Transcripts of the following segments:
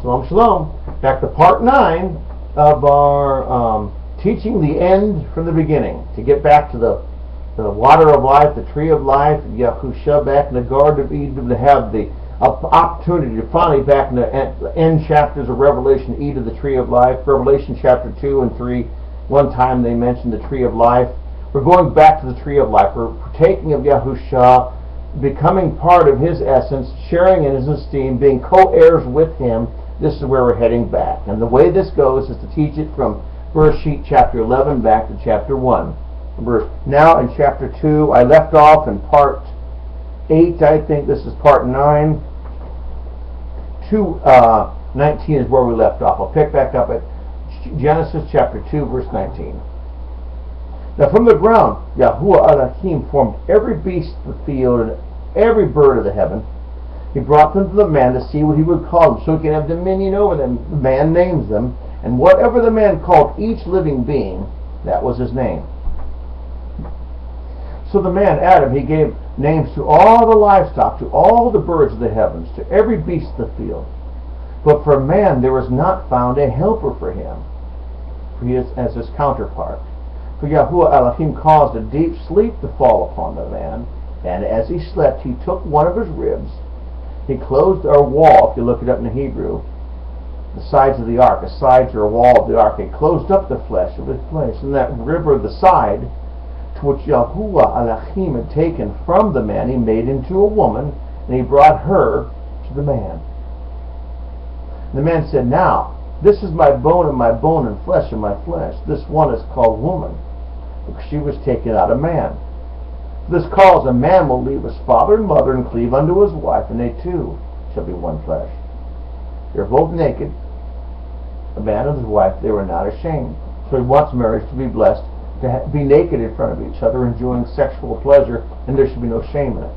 Shalom, shalom. Back to part 9 of our teaching the end from the beginning. To get back to the water of life, the tree of life, Yahusha back in the Garden of Eden, to have the opportunity to finally back in the end chapters of Revelation eat of the tree of life. Revelation chapter 2 and 3, one time they mentioned the tree of life. We're going back to the tree of life. We're partaking of Yahusha, becoming part of his essence, sharing in his esteem, being co-heirs with him. This is where we're heading back. And the way this goes is to teach it from Bereshit chapter 11 back to chapter 1. We're now in chapter 2. I left off in part 8, I think. This is part 9. 19 is where we left off. I'll pick back up at Genesis chapter 2, verse 19. Now from the ground, Yahuwah Elohim formed every beast of the field and every bird of the heaven. He brought them to the man to see what he would call them, so he can have dominion over them. The man names them, and whatever the man called each living being, that was his name. So the man, Adam, he gave names to all the livestock, to all the birds of the heavens, to every beast of the field. But for man there was not found a helper for him, for he is as his counterpart. For Yahuwah Elohim caused a deep sleep to fall upon the man, and as he slept he took one of his ribs. He closed our wall, if you look it up in the Hebrew, the sides of the ark. The sides are a wall of the ark. He closed up the flesh of his place, and that rib of the side, to which Yahuwah Elohim had taken from the man, he made into a woman, and he brought her to the man. The man said, "Now, this is my bone of my bone and flesh of my flesh. This one is called woman, because she was taken out of man. This cause a man will leave his father and mother and cleave unto his wife, and they two shall be one flesh." They're both naked. The man and his wife, they were not ashamed. So he wants marriage to be blessed, to be naked in front of each other, enjoying sexual pleasure, and there should be no shame in it.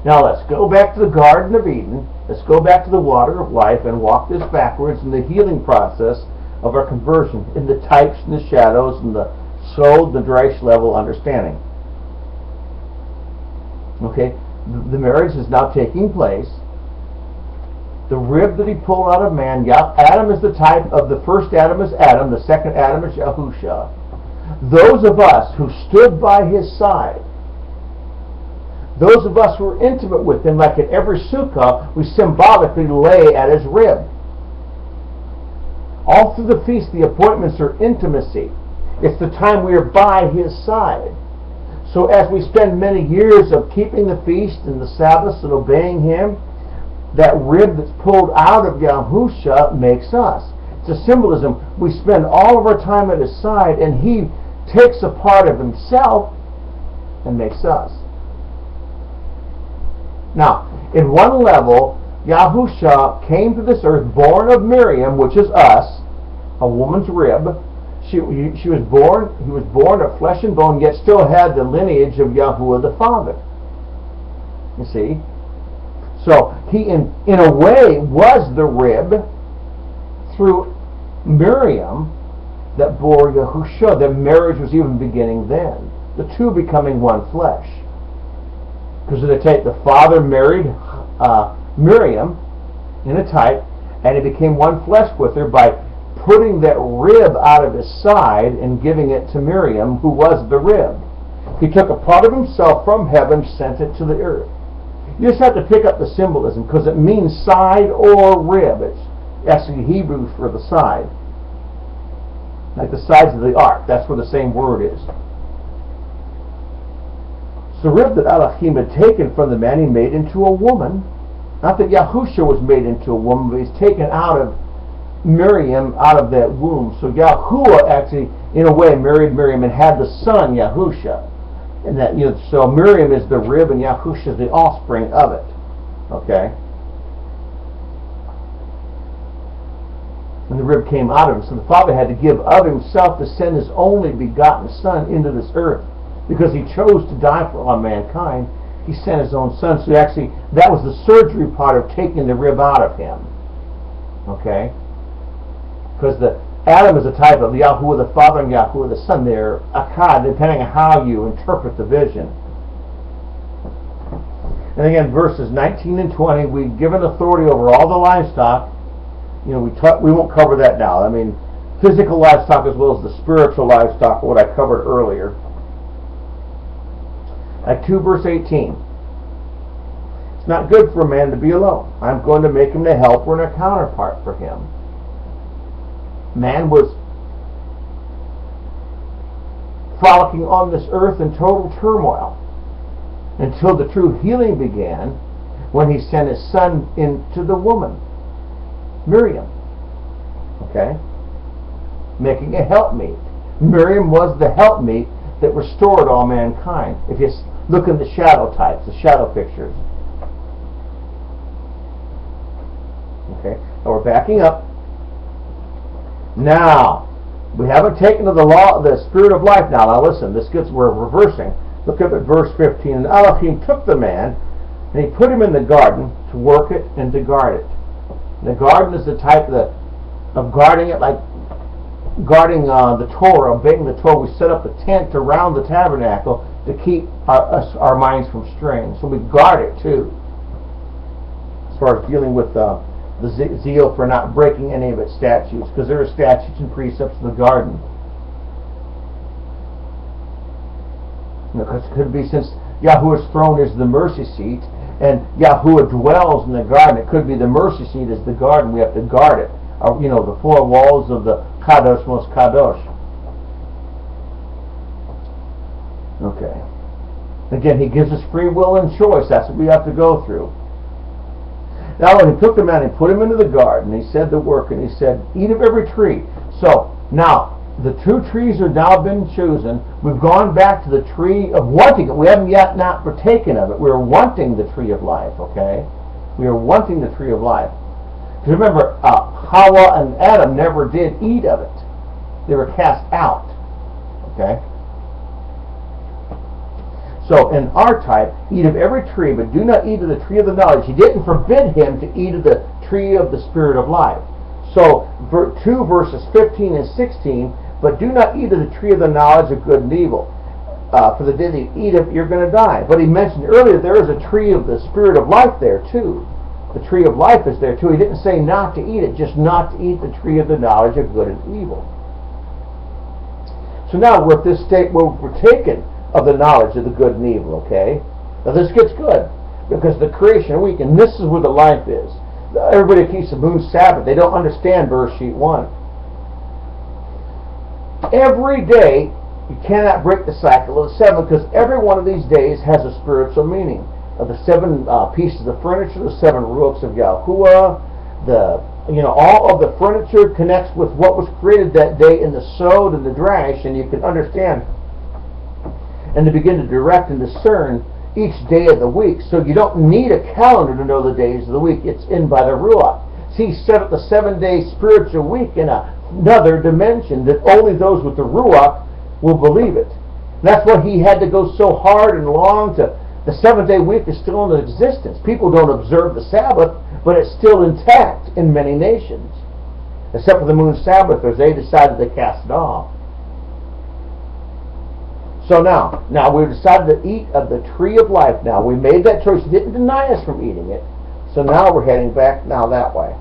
Now let's go back to the Garden of Eden. Let's go back to the water of life and walk this backwards in the healing process of our conversion, in the types and the shadows and the soul, the Dreish level understanding. Okay, the marriage is now taking place. The rib that he pulled out of man, Adam is the type of the first Adam is Adam, the second Adam is Yahusha. Those of us who stood by his side, those of us who were intimate with him, like at every sukkah, we symbolically lay at his rib. All through the feast, the appointments are intimacy. It's the time we are by his side. So as we spend many years of keeping the feast and the Sabbaths and obeying him, that rib that's pulled out of Yahusha makes us. It's a symbolism. We spend all of our time at his side, and he takes a part of himself and makes us. Now, in one level, Yahusha came to this earth born of Miriam, which is us, a woman's rib. He was born of flesh and bone, yet still had the lineage of Yahuwah the Father. You see? So he, in a way, was the rib through Miriam that bore Yahusha. The marriage was even beginning then. The two becoming one flesh. Because the father married Miriam in a type, and he became one flesh with her by putting that rib out of his side and giving it to Miriam, who was the rib. He took a part of himself from heaven, sent it to the earth. You just have to pick up the symbolism, because it means side or rib. It's actually Hebrew for the side. Like the sides of the ark. That's where the same word is. So the rib that Elohim had taken from the man, he made into a woman. Not that Yahusha was made into a woman, but he's taken out of Miriam, out of that womb. So Yahuwah actually, in a way, married Miriam and had the son Yahusha. And that, so Miriam is the rib and Yahusha is the offspring of it. Okay? And the rib came out of him. So the Father had to give of himself to send his only begotten Son into this earth. Because he chose to die for all mankind, he sent his own Son. So actually, that was the surgery part of taking the rib out of him. Okay? Because Adam is a type of Yahuwah the Father and Yahuwah the Son. They're akkad, depending on how you interpret the vision. And again, verses 19 and 20, we've given authority over all the livestock. You know, we won't cover that now. I mean, physical livestock as well as the spiritual livestock, what I covered earlier. At 2 verse 18. It's not good for a man to be alone. I'm going to make him a helper and a counterpart for him. Man was frolicking on this earth in total turmoil until the true healing began when he sent his son into the woman, Miriam. Okay? Making a helpmeet. Miriam was the helpmeet that restored all mankind. If you look in the shadow types, the shadow pictures. Okay? Now we're backing up. Now, we haven't taken to the law, the spirit of life now. Now listen, we're reversing. Look up at verse 15. And Elohim took the man, and he put him in the garden to work it and to guard it. And the garden is the type of guarding it, like guarding the Torah, obeying the Torah. We set up a tent around the tabernacle to keep our minds from straying. So we guard it too, as far as dealing with the zeal for not breaking any of its statutes, because there are statutes and precepts in the garden. Because it could be, since Yahuwah's throne is the mercy seat, and Yahuwah dwells in the garden, it could be the mercy seat is the garden. We have to guard it. The four walls of the Kadosh Most Kadosh. Okay. Again, he gives us free will and choice. That's what we have to go through. Now when he took the man and put him into the garden, he said the work, and he said, eat of every tree. So, now, the two trees are now been chosen. We've gone back to the tree of wanting it. We haven't yet not partaken of it. We're wanting the tree of life, okay? We are wanting the tree of life. Because remember, Hawa and Adam never did eat of it. They were cast out, okay? So, in our type, eat of every tree, but do not eat of the tree of the knowledge. He didn't forbid him to eat of the tree of the spirit of life. So, 2 verses 15 and 16, but do not eat of the tree of the knowledge of good and evil. For the day that you eat of it, you're going to die. But he mentioned earlier there is a tree of the spirit of life there too. The tree of life is there too. He didn't say not to eat it, just not to eat the tree of the knowledge of good and evil. So now we're at this state where we're taken of the knowledge of the good and evil, okay? Now this gets good, because the creation week, and this is where the life is. Everybody keeps the moon Sabbath. They don't understand verse sheet 1. Every day, you cannot break the cycle of the 7, because every one of these days has a spiritual meaning. Of the 7 pieces of furniture, the 7 ruachs of Yahuwah, all of the furniture connects with what was created that day in the sod and the drash, and you can understand and to begin to direct and discern each day of the week. So you don't need a calendar to know the days of the week. It's in by the Ruach. See, he set up the 7-day spiritual week in another dimension that only those with the Ruach will believe it. And that's why he had to go so hard and long to... The 7-day week is still in existence. People don't observe the Sabbath, but it's still intact in many nations. Except for the moon Sabbathers, they decided to cast it off. So now we've decided to eat of the tree of life now. We made that choice. He didn't deny us from eating it. So now we're heading back now that way.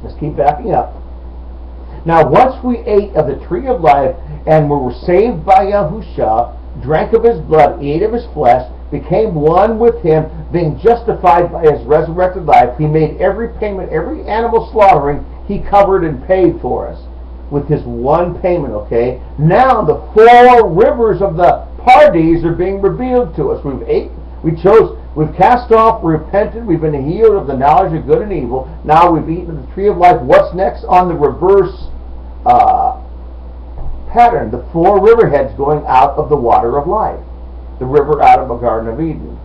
Let's keep backing up. Now once we ate of the tree of life and we were saved by Yahusha, drank of his blood, ate of his flesh, became one with him, being justified by his resurrected life, he made every payment, every animal slaughtering, he covered and paid for us. With his one payment, okay? Now the 4 rivers of the Pardes are being revealed to us. We've cast off, repented, we've been healed of the knowledge of good and evil. Now we've eaten of the tree of life. What's next on the reverse pattern? The 4 river heads going out of the water of life. The river out of the Garden of Eden.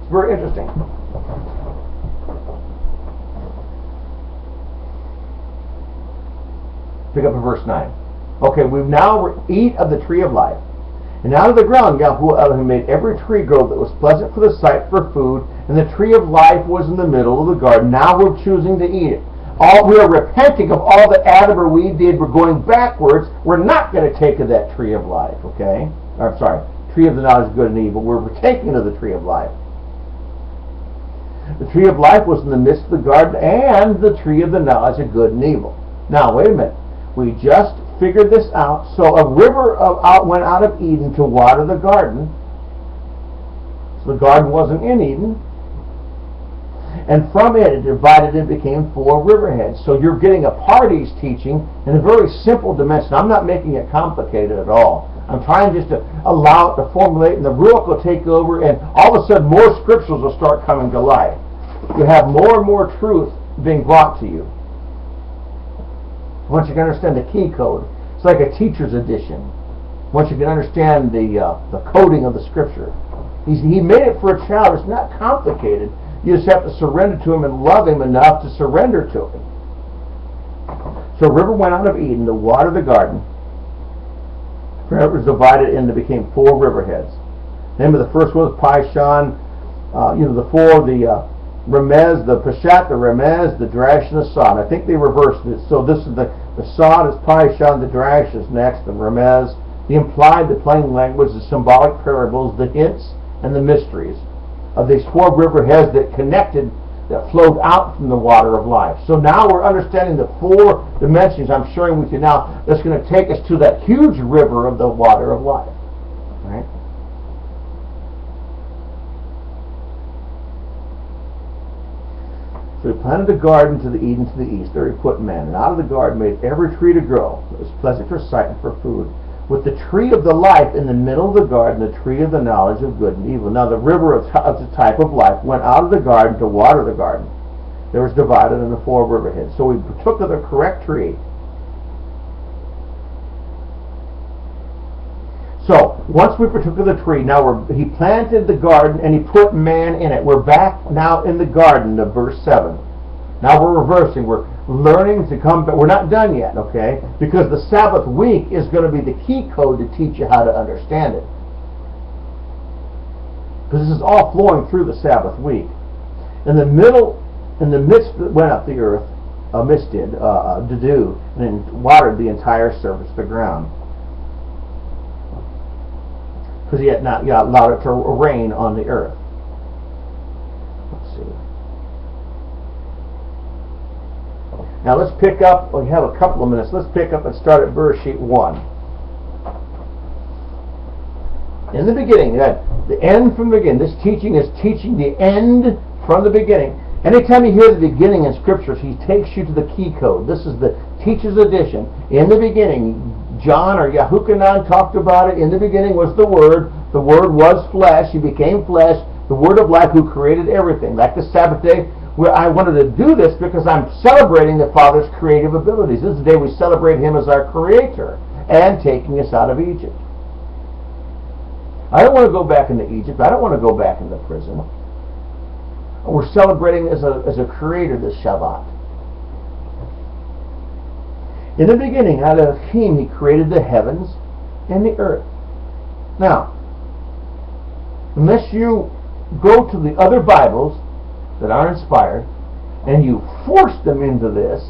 It's very interesting. Pick up in verse 9. Okay, we've now eat of the tree of life. And out of the ground Yahuwah Elohim made every tree grow that was pleasant for the sight for food, and the tree of life was in the middle of the garden. Now we're choosing to eat it. We are repenting of all that Adam or we did. We're going backwards. We're not going to take of that tree of life, okay? I'm sorry. tree of the knowledge of good and evil. We're partaking of the tree of life. The tree of life was in the midst of the garden, and the tree of the knowledge of good and evil. Now, wait a minute. We just figured this out. So a river went out of Eden to water the garden. So the garden wasn't in Eden. And from it divided and became 4 riverheads. So you're getting a party's teaching in a very simple dimension. I'm not making it complicated at all. I'm trying just to allow it to formulate, and the Ruach will take over, and all of a sudden more scriptures will start coming to life. You have more and more truth being brought to you. Once you can understand the key code, it's like a teacher's edition. Once you can understand the coding of the scripture. He made it for a child. It's not complicated. You just have to surrender to him and love him enough to surrender to him. So a river went out of Eden to water the garden. It was divided into became 4 riverheads. The name of the first was Pishon. The 4, the Remez, the Peshat, the Remez, the Drash, and the Sod. I think they reversed it. So this is the Sod is Pishon, the Drash is next, the Remez. The implied, the plain language, the symbolic parables, the hints, and the mysteries of these 4 riverheads that connected, that flowed out from the water of life. So now we're understanding the 4 dimensions I'm sharing with you now that's going to take us to that huge river of the water of life. All right? So he planted a garden to the Eden to the east. There he put man. And out of the garden made every tree to grow. It was pleasant for sight and for food. With the tree of the life in the middle of the garden, the tree of the knowledge of good and evil. Now the river of the type of life went out of the garden to water the garden. There was divided into 4 riverheads. So we took of the correct tree. So once we partook of the tree, now he planted the garden and he put man in it. We're back now in the garden of verse 7. Now we're reversing. We're learning to come, but we're not done yet, okay? Because the Sabbath week is going to be the key code to teach you how to understand it. Because this is all flowing through the Sabbath week. In the midst went up the earth, a mist did, the dew, and it watered the entire surface of the ground. Because he had not allowed it to rain on the earth. Let's see. Now let's pick up, we have a couple of minutes, let's pick up and start at verse sheet 1. In the beginning, the end from the beginning. This teaching is teaching the end from the beginning. Anytime you hear the beginning in scriptures, he takes you to the key code. This is the teacher's edition. In the beginning, John or Yahuchanan talked about it. In the beginning was the Word. The Word was flesh. He became flesh. The Word of life who created everything. Like the Sabbath day, where I wanted to do this because I'm celebrating the Father's creative abilities. This is the day we celebrate Him as our Creator and taking us out of Egypt. I don't want to go back into Egypt. I don't want to go back into prison. We're celebrating as a Creator this Shabbat. In the beginning, out of Him, He created the heavens and the earth. Now, unless you go to the other Bibles that are inspired and you force them into this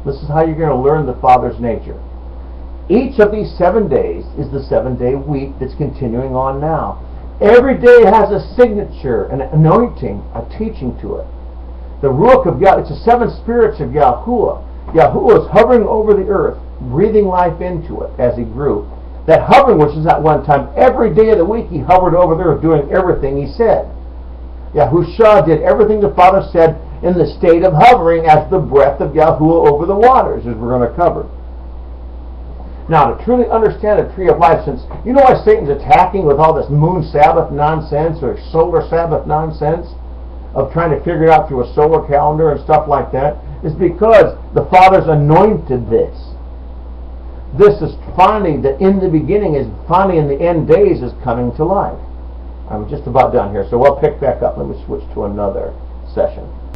is how you're going to learn the Father's nature. Each of these 7 days is the 7-day week that's continuing on now. Every day has a signature, an anointing, a teaching to it. The Ruach of God, it's the 7 spirits of Yahuwah. Yahuwah is hovering over the earth, breathing life into it as He grew. That hovering, which is at one time, every day of the week He hovered over the earth doing everything He said. Yahushua did everything the Father said in the state of hovering as the breath of Yahuwah over the waters, as we're going to cover. Now, to truly understand the tree of life, since you know why Satan's attacking with all this moon Sabbath nonsense or solar Sabbath nonsense of trying to figure it out through a solar calendar and stuff like that, is because the Father's anointed this. This is finally, the in the beginning is finally in the end days is coming to life. I'm just about done here, so we'll pick back up. Let me switch to another session.